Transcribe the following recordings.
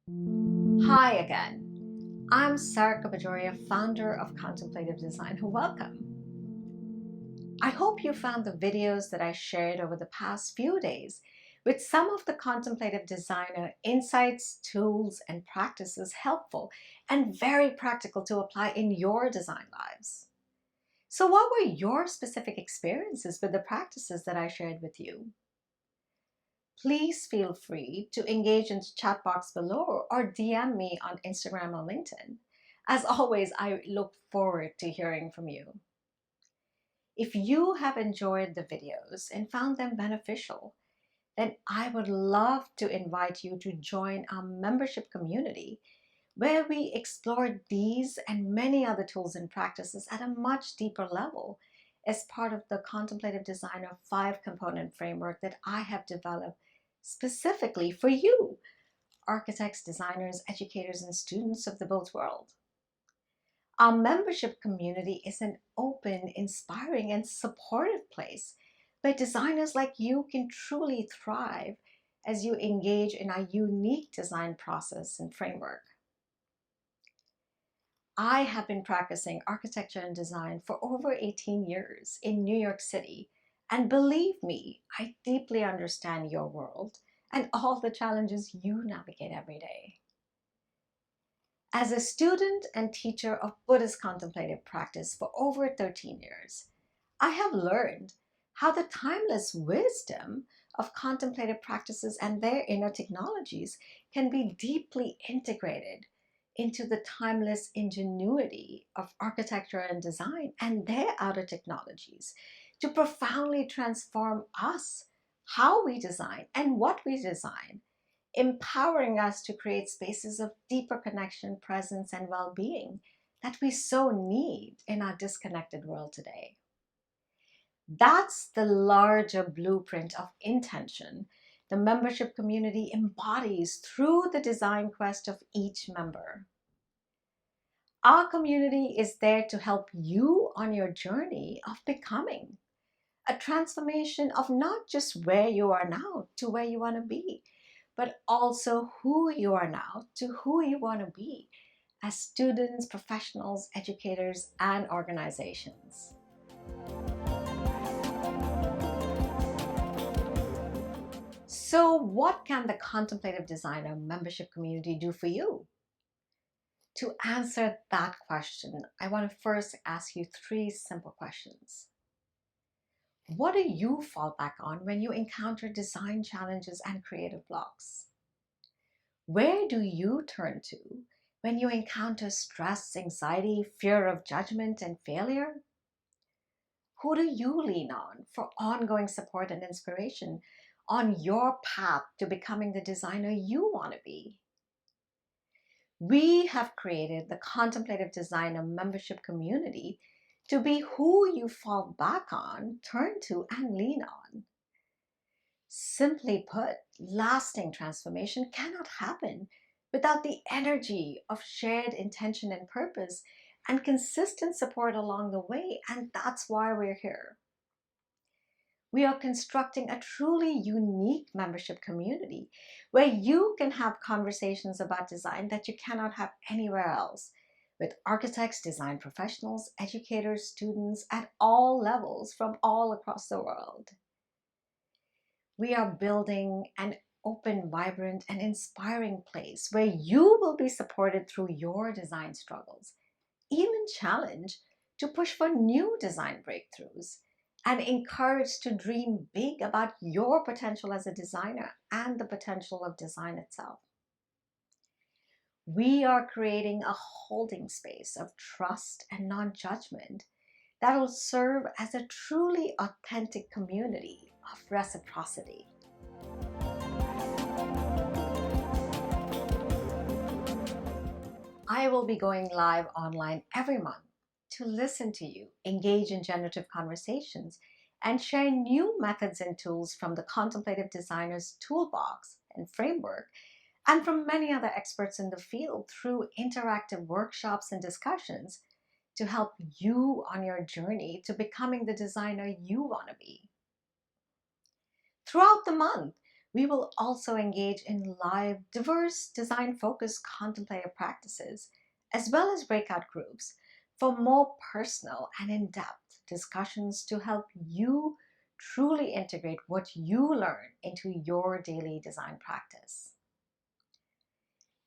Hi again. I'm Sarika Bajoria, founder of Contemplative Design. Welcome. I hope you found the videos that I shared over the past few days with some of the contemplative designer insights, tools, and practices helpful and very practical to apply in your design lives. So, what were your specific experiences with the practices that I shared with you? Please feel free to engage in the chat box below or DM me on Instagram or LinkedIn. As always, I look forward to hearing from you. If you have enjoyed the videos and found them beneficial, then I would love to invite you to join our membership community where we explore these and many other tools and practices at a much deeper level as part of the Contemplative Designer 5-component framework that I have developed specifically for you, architects, designers, educators, and students of the built world. Our membership community is an open, inspiring, and supportive place where designers like you can truly thrive as you engage in our unique design process and framework. I have been practicing architecture and design for over 18 years in New York City, and believe me, I deeply understand your world and all the challenges you navigate every day. As a student and teacher of Buddhist contemplative practice for over 13 years, I have learned how the timeless wisdom of contemplative practices and their inner technologies can be deeply integrated into the timeless ingenuity of architecture and design and their outer technologies to profoundly transform us, how we design and what we design, empowering us to create spaces of deeper connection, presence, and well being that we so need in our disconnected world today. That's the larger blueprint of intention the membership community embodies through the design quest of each member. Our community is there to help you on your journey of becoming, a transformation of not just where you are now to where you want to be, but also who you are now to who you want to be as students, professionals, educators, and organizations. So, what can the Contemplative Designer membership community do for you? To answer that question, I want to first ask you three simple questions. What do you fall back on when you encounter design challenges and creative blocks? Where do you turn to when you encounter stress, anxiety, fear of judgment, and failure? Who do you lean on for ongoing support and inspiration on your path to becoming the designer you want to be? We have created the Contemplative Designer membership community to be who you fall back on, turn to, and lean on. Simply put, lasting transformation cannot happen without the energy of shared intention and purpose and consistent support along the way, and that's why we're here. We are constructing a truly unique membership community where you can have conversations about design that you cannot have anywhere else with architects, design professionals, educators, students at all levels from all across the world. We are building an open, vibrant, and inspiring place where you will be supported through your design struggles, even challenged to push for new design breakthroughs, and encouraged to dream big about your potential as a designer and the potential of design itself. We are creating a holding space of trust and non-judgment that will serve as a truly authentic community of reciprocity. I will be going live online every month to listen to you, engage in generative conversations, and share new methods and tools from the Contemplative Designer's toolbox and framework, and from many other experts in the field through interactive workshops and discussions to help you on your journey to becoming the designer you want to be. Throughout the month, We will also engage in live, diverse, design-focused contemplative practices, as well as breakout groups for more personal and in-depth discussions to help you truly integrate what you learn into your daily design practice.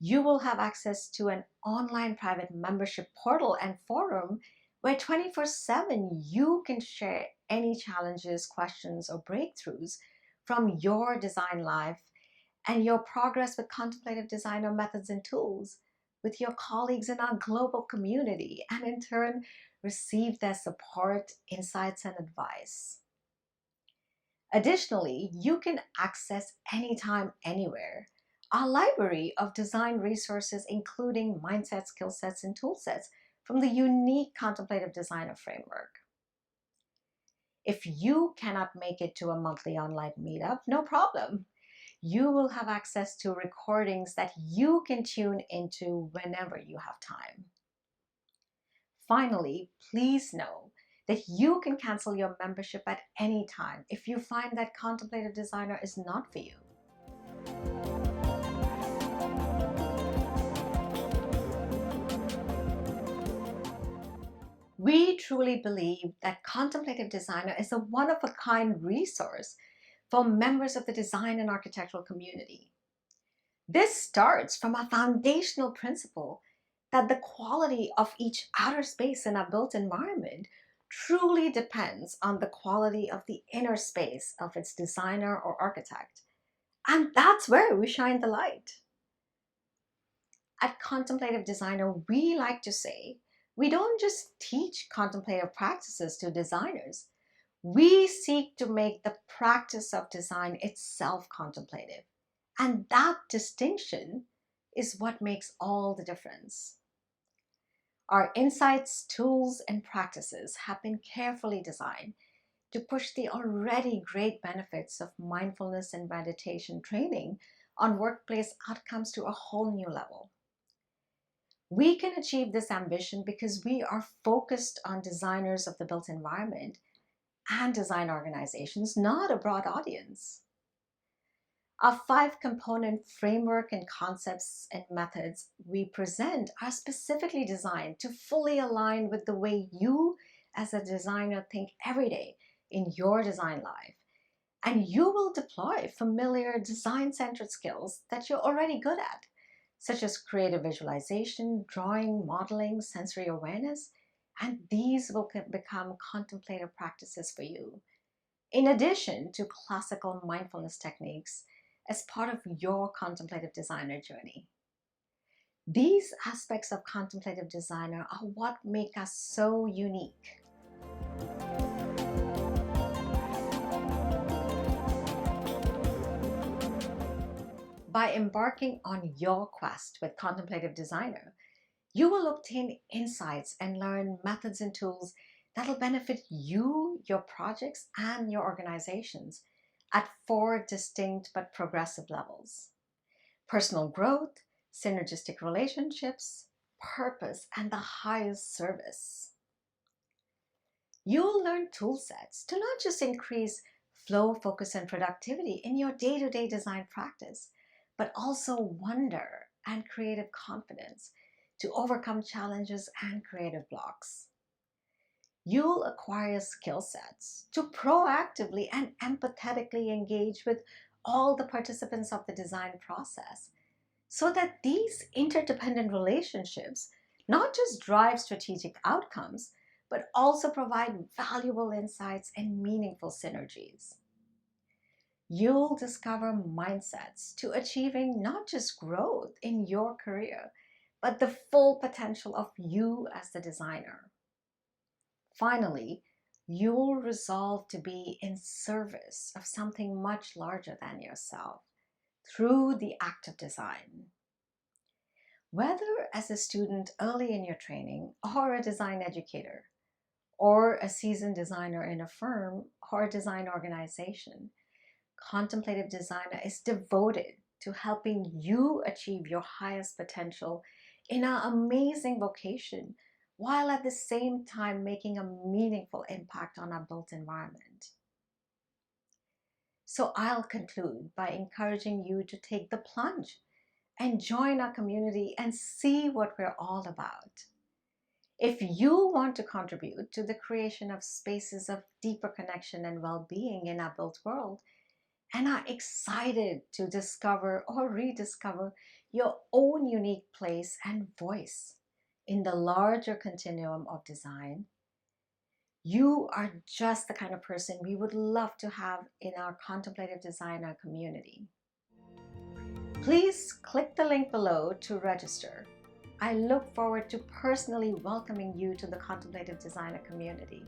You will have access to an online private membership portal and forum where 24/7 you can share any challenges, questions, or breakthroughs from your design life and your progress with contemplative designer methods and tools with your colleagues in our global community, and in turn receive their support, insights, and advice. Additionally, you can access anytime, anywhere our library of design resources, including mindset, skill sets, and tool sets from the unique contemplative designer framework. If you cannot make it to a monthly online meetup, no problem. You will have access to recordings that you can tune into whenever you have time. Finally, please know that you can cancel your membership at any time if you find that contemplative designer is not for you. We truly believe that contemplative designer is a one-of-a-kind resource for members of the design and architectural community. This starts from a foundational principle that the quality of each outer space in a built environment truly depends on the quality of the inner space of its designer or architect. And that's where we shine the light. At Contemplative Designer, we like to say, we don't just teach contemplative practices to designers. We seek to make the practice of design itself contemplative. And that distinction is what makes all the difference. Our insights, tools, and practices have been carefully designed to push the already great benefits of mindfulness and meditation training on workplace outcomes to a whole new level. We can achieve this ambition because we are focused on designers of the built environment and design organizations, not a broad audience. Our 5-component framework and concepts and methods we present are specifically designed to fully align with the way you as a designer think every day in your design life. And you will deploy familiar design-centered skills that you're already good at, such as creative visualization, drawing, modeling, sensory awareness, and these will become contemplative practices for you, in addition to classical mindfulness techniques as part of your contemplative designer journey. These aspects of contemplative designer are what make us so unique. By embarking on your quest with contemplative designer, you will obtain insights and learn methods and tools that'll benefit you, your projects, and your organizations at 4 distinct but progressive levels: personal growth, synergistic relationships, purpose, and the highest service. You'll learn tool sets to not just increase flow, focus, and productivity in your day-to-day design practice, but also wonder and creative confidence to overcome challenges and creative blocks. You'll acquire skill sets to proactively and empathetically engage with all the participants of the design process, so that these interdependent relationships not just drive strategic outcomes, but also provide valuable insights and meaningful synergies. You'll discover mindsets to achieving not just growth in your career, but the full potential of you as the designer. Finally, you'll resolve to be in service of something much larger than yourself through the act of design. Whether as a student early in your training, or a design educator, or a seasoned designer in a firm or a design organization, Contemplative Designer is devoted to helping you achieve your highest potential in an amazing vocation, while at the same time making a meaningful impact on our built environment. So I'll conclude by encouraging you to take the plunge and join our community and see what we're all about. If you want to contribute to the creation of spaces of deeper connection and well-being in our built world, and are excited to discover or rediscover your own unique place and voice in the larger continuum of design, you are just the kind of person we would love to have in our contemplative designer community. Please click the link below to register. I look forward to personally welcoming you to the contemplative designer community.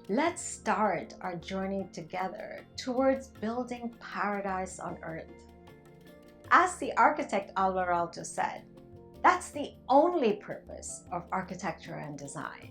Let's start our journey together towards building paradise on earth. As the architect Alvar Aalto said, that's the only purpose of architecture and design.